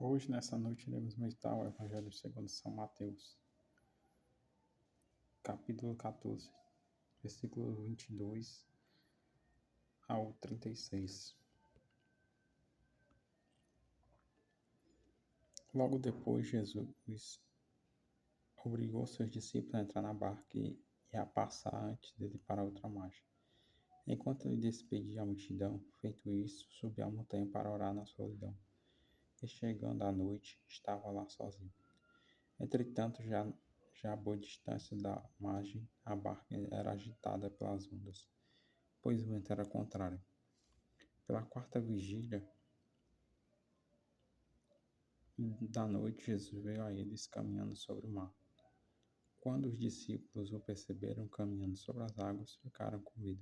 Hoje, nessa noite, iremos meditar o Evangelho segundo São Mateus, capítulo 14, versículo 22 ao 36. Logo depois, Jesus obrigou seus discípulos a entrar na barca e a passar antes dele para outra margem. Enquanto ele despedia a multidão, feito isso, subiu a montanha para orar na solidão. E chegando à noite, estava lá sozinho. Entretanto, já a boa distância da margem, a barca era agitada pelas ondas, pois o vento era contrário. Pela quarta vigília da noite, Jesus veio a eles caminhando sobre o mar. Quando os discípulos o perceberam caminhando sobre as águas, ficaram com medo.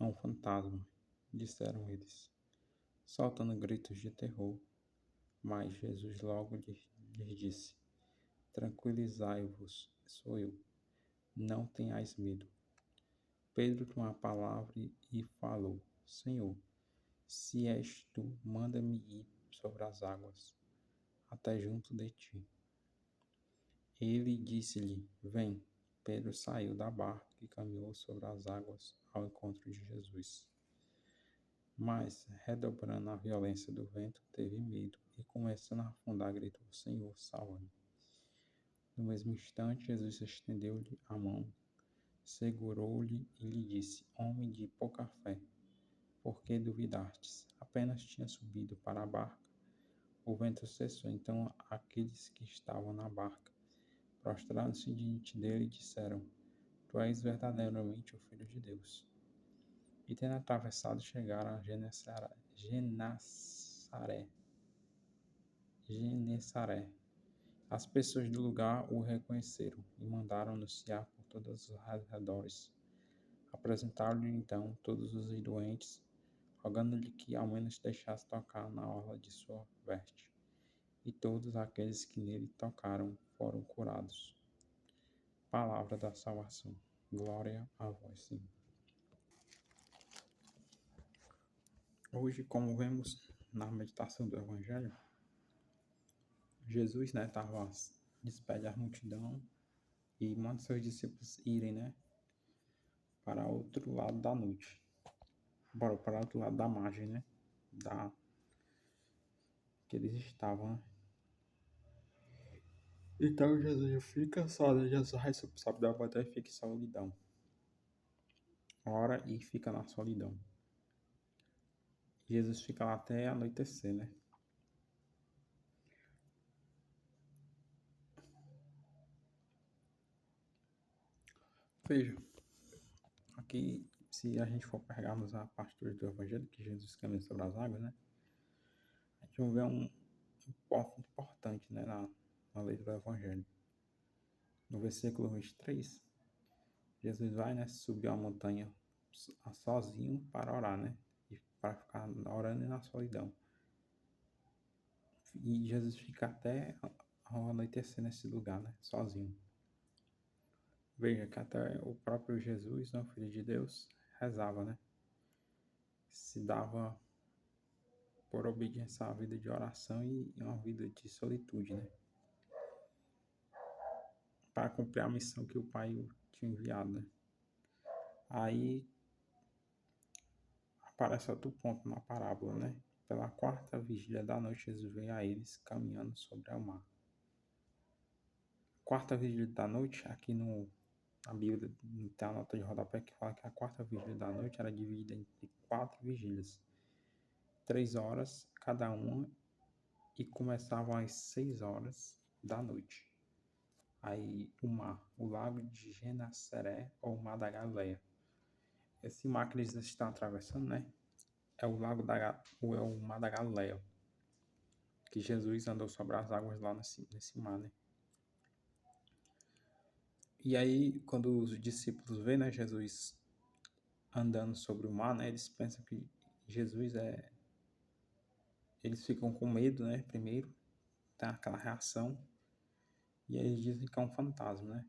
É um fantasma, disseram eles, soltando gritos de terror. Mas Jesus logo lhes disse: Tranquilizai-vos, sou eu, não tenhais medo. Pedro tomou a palavra e falou: Senhor, se és tu, manda-me ir sobre as águas, até junto de ti. Ele disse-lhe: Vem. Pedro saiu da barca e caminhou sobre as águas ao encontro de Jesus. Mas, redobrando a violência do vento, teve medo e, começando a afundar, gritou: Senhor, salva-me. No mesmo instante, Jesus estendeu-lhe a mão, segurou-lhe e lhe disse: Homem de pouca fé, por que duvidastes? Apenas tinha subido para a barca. O vento cessou. Então aqueles que estavam na barca, prostrando-se diante dele, disseram: Tu és verdadeiramente o Filho de Deus. E tendo atravessado, chegaram a Genesaré. As pessoas do lugar o reconheceram e mandaram anunciar por todos os arredores. Apresentaram-lhe então todos os doentes, rogando-lhe que ao menos deixasse tocar na orla de sua veste. E todos aqueles que nele tocaram foram curados. Palavra da salvação. Glória a vós, Senhor. Hoje, como vemos na meditação do Evangelho, Jesus, despede a multidão e manda seus discípulos irem, para outro lado da noite, para outro lado da margem, que eles estavam, Então Jesus fica só, Jesus sabe da batalha e fica em solidão. Ora e fica na solidão. Jesus fica lá até anoitecer, Veja, aqui, se a gente for pegarmos a parte do Evangelho, que Jesus caminha sobre as águas, a gente vai ver um ponto importante, na letra do Evangelho. No versículo 23, Jesus vai, subir a montanha sozinho para orar, E para ficar orando e na solidão. E Jesus fica até ao anoitecer nesse lugar, sozinho. Veja que até o próprio Jesus, o Filho de Deus, rezava, Se dava por obediência à vida de oração e uma vida de solitude, Para cumprir a missão que o Pai tinha enviado, Aí aparece outro ponto na parábola, Pela quarta vigília da noite, Jesus veio a eles caminhando sobre o mar. Quarta vigília da noite, aqui na Bíblia tem a nota de rodapé que fala que a quarta vigília da noite era dividida entre 4 vigílias, 3 horas cada uma, e começavam às 6 horas da noite. Aí o mar, o lago de Genesaré ou o mar da Galileia. Esse mar que eles estão atravessando, é o mar da Galileia, que Jesus andou sobre as águas lá nesse mar, E aí, quando os discípulos veem, Jesus andando sobre o mar, eles pensam que Jesus Eles ficam com medo, primeiro, tem aquela reação, e aí eles dizem que é um fantasma,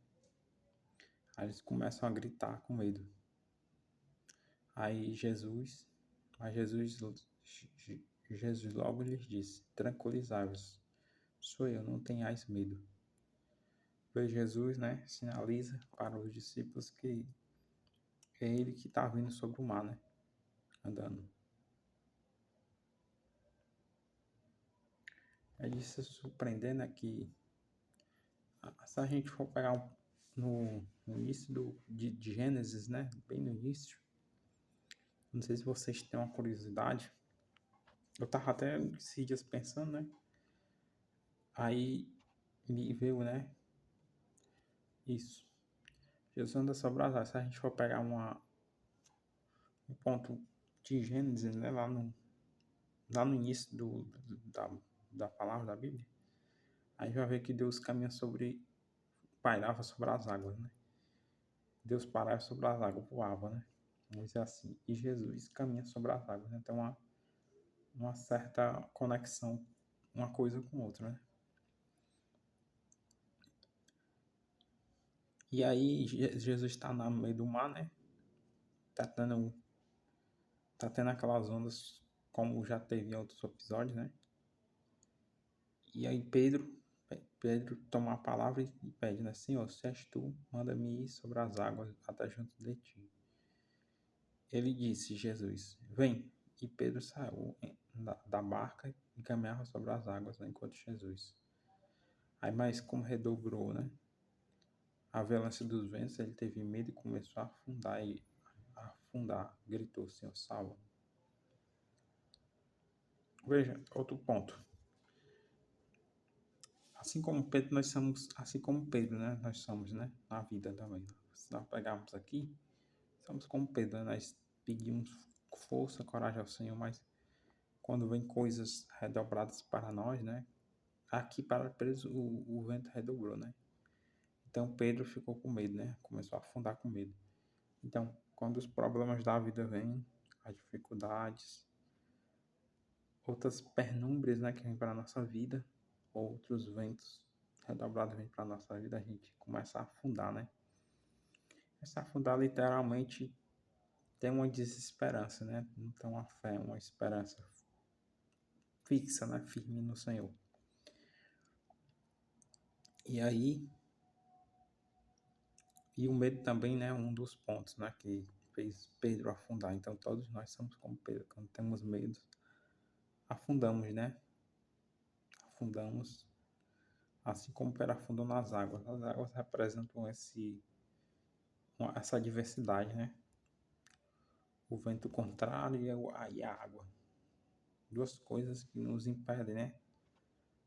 Aí eles começam a gritar com medo. Mas Jesus Jesus logo lhes disse: Tranquilizai-vos, sou eu, não tenhais medo. Pois Jesus, né, sinaliza para os discípulos que é ele que está vindo sobre o mar, né, andando. É de se surpreender, né, que se a gente for pegar no início de Gênesis, né, bem no início, não sei se vocês têm uma curiosidade, eu tava até esses dias pensando, né, aí me veio, né, isso. Jesus anda sobre as águas. Se a gente for pegar um ponto de Gênesis, né, lá no início da palavra da Bíblia, aí vai ver que Deus caminha pairava sobre as águas, né? Deus parava sobre as águas, voava, né? Vamos dizer assim. E Jesus caminha sobre as águas, né? Então, uma certa conexão, uma coisa com outra, né? E aí, Jesus está no meio do mar, né? Tá tendo, tá tendo aquelas ondas, como já teve em outros episódios, né? E aí Pedro toma a palavra e pede, né? Senhor, se és tu, manda-me ir sobre as águas até junto de ti. Ele disse, Jesus, vem. E Pedro saiu da barca e caminhava sobre as águas, né, enquanto Jesus. Aí, mas como redobrou, né? A violência dos ventos, ele teve medo e começou a afundar. Gritou, Senhor, salva. Veja, outro ponto. Assim como Pedro, né? Nós somos, né? Na vida também. Se nós pegarmos aqui, somos como Pedro, né? Nós pedimos força, coragem ao Senhor, mas quando vem coisas redobradas para nós, né? Aqui para preso o vento redobrou, né? Então Pedro ficou com medo, né? Começou a afundar com medo. Então, quando os problemas da vida vêm, as dificuldades, outras penúmbrias, né, que vêm para a nossa vida, outros ventos redobrados vêm para a nossa vida, a gente começa a afundar, né? Essa afundar literalmente tem uma desesperança, né? Não tem uma fé, uma esperança fixa, né? Firme no Senhor. E aí, e o medo também, né? Um dos pontos, né? Que fez Pedro afundar. Então, todos nós somos como Pedro. Quando temos medo, afundamos, né? Afundamos, assim como Pedro afundou nas águas. As águas representam essa diversidade, né? O vento contrário e a água. Duas coisas que nos impedem, né?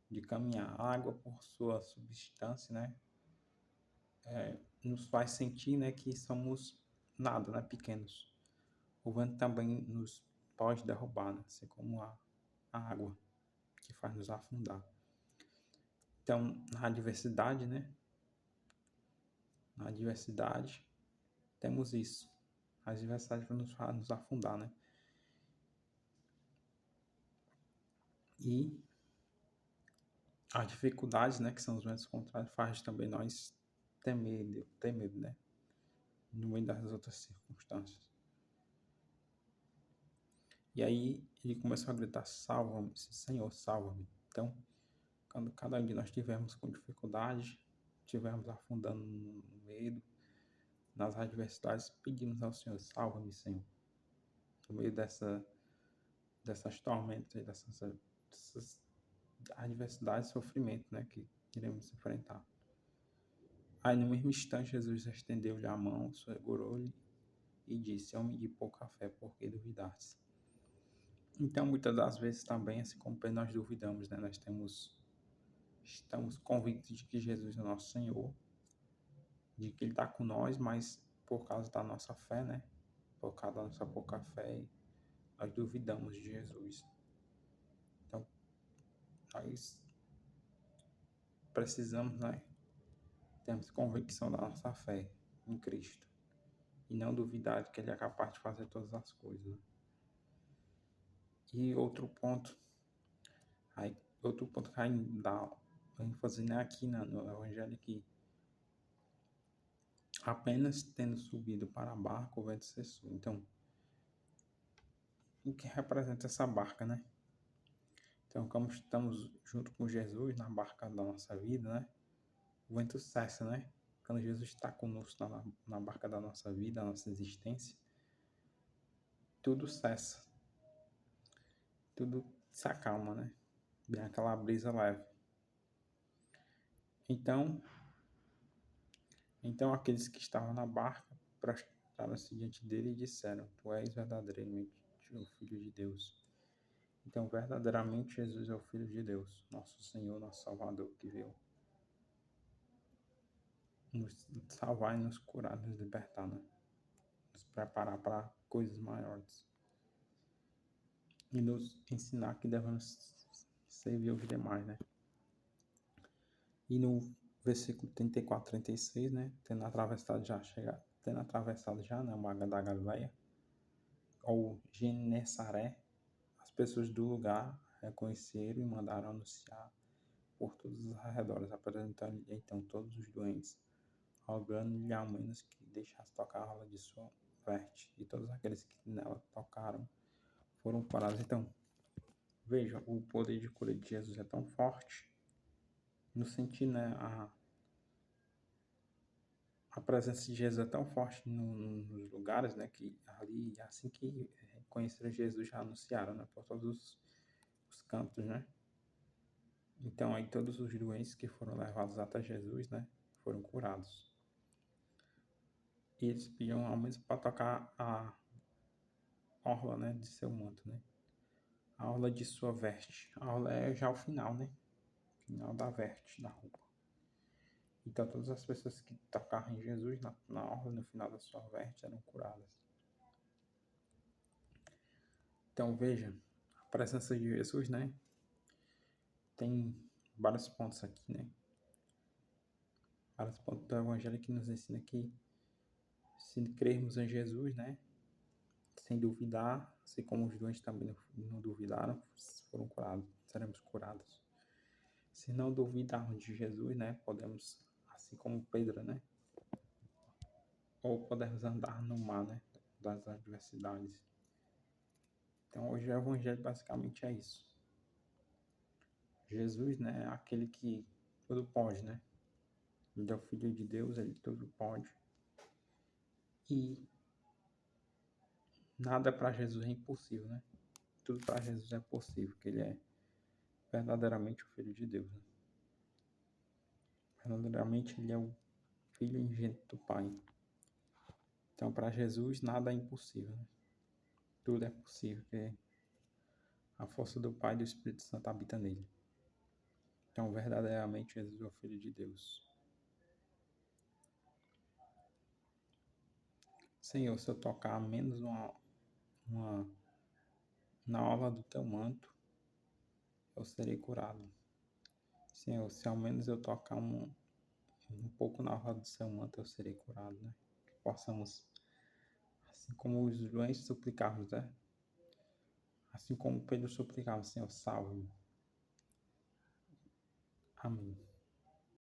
De caminhar. A água, por sua substância, né? Nos faz sentir, né? Que somos nada, né? Pequenos. O vento também nos pode derrubar, né? Assim como a água, que faz nos afundar. Então, na diversidade, né? Na diversidade, temos isso. As diversidades vão nos afundar, né? E as dificuldades, né, que são os ventos contrários, faz também nós ter medo, né? No meio das outras circunstâncias. E aí ele começou a gritar, salva-me, Senhor, salva-me. Então, quando cada um de nós tivermos com dificuldade, tivermos afundando no medo, nas adversidades, pedimos ao Senhor, salva-me, Senhor. No meio dessas tormentas, dessas adversidades e sofrimento, né, que iremos enfrentar. Aí, no mesmo instante, Jesus estendeu-lhe a mão, segurou-lhe e disse, homem de pouca fé, por que duvidaste? Então, muitas das vezes também, assim como nós duvidamos, né, estamos convictos de que Jesus é nosso Senhor, de que Ele está com nós, mas por causa da nossa fé, né, por causa da nossa pouca fé, nós duvidamos de Jesus. Então, nós precisamos, né, termos convicção da nossa fé em Cristo e não duvidar de que Ele é capaz de fazer todas as coisas. Né? E outro ponto que a gente dá ênfase, né, aqui no Evangelho, que apenas tendo subido para a barca, o vento cessou. Então, o que representa essa barca, né? Então, como estamos junto com Jesus na barca da nossa vida, né? O vento cessa, né? Quando Jesus está conosco na barca da nossa vida, da nossa existência, tudo cessa, tudo se acalma, né? Vem aquela brisa leve. Então, aqueles que estavam na barca prostraram-se diante dele e disseram: Tu és verdadeiramente o Filho de Deus. Então, verdadeiramente, Jesus é o Filho de Deus, nosso Senhor, nosso Salvador, que veio nos salvar e nos curar, nos libertar, né? Nos preparar para coisas maiores e nos ensinar que devemos servir aos demais, né? E no versículo 34, 36, né? Tendo atravessado já, né, o mar da Galileia, ou Genessaré, as pessoas do lugar reconheceram e mandaram anunciar por todos os arredores, apresentando então todos os doentes, rogando-lhe ao menos que deixasse tocar a rola de sua veste, e todos aqueles que nela tocaram foram curados. Então, veja, o poder de cura de Jesus é tão forte, no sentido, né, a presença de Jesus é tão forte nos lugares, né, que ali, assim que conheceram Jesus, já anunciaram, né, por todos os cantos, né. Então, aí todos os doentes que foram levados até Jesus, né, foram curados. E eles pediam ao menos para tocar a orla, né, de seu manto, né, a orla de sua veste. A orla é já o final, né, final da veste, da roupa. Então, todas as pessoas que tocaram em Jesus na orla, no final da sua veste, eram curadas. Então, veja, a presença de Jesus, né, tem vários pontos aqui, né, vários pontos do Evangelho que nos ensina que, se crermos em Jesus, né, sem duvidar, assim como os doentes também não duvidaram, foram curados, seremos curados. Se não duvidarmos de Jesus, né, podemos, assim como Pedro, né, ou podemos andar no mar, né, das adversidades. Então, hoje o Evangelho basicamente é isso. Jesus, né, é aquele que tudo pode, né? Ele é o Filho de Deus, ele tudo pode. E nada para Jesus é impossível, né? Tudo para Jesus é possível, porque ele é verdadeiramente o Filho de Deus, né? Verdadeiramente ele é o Filho unigênito do Pai. Então, para Jesus, nada é impossível, né? Tudo é possível, porque a força do Pai e do Espírito Santo habita nele. Então, verdadeiramente, Jesus é o Filho de Deus. Senhor, se eu tocar menos na orla do teu manto, eu serei curado. Senhor, se ao menos eu tocar um pouco na orla do seu manto, eu serei curado, né? Que possamos, assim como os doentes suplicarmos, né? Assim como Pedro suplicava, Senhor, salve-me. Amém.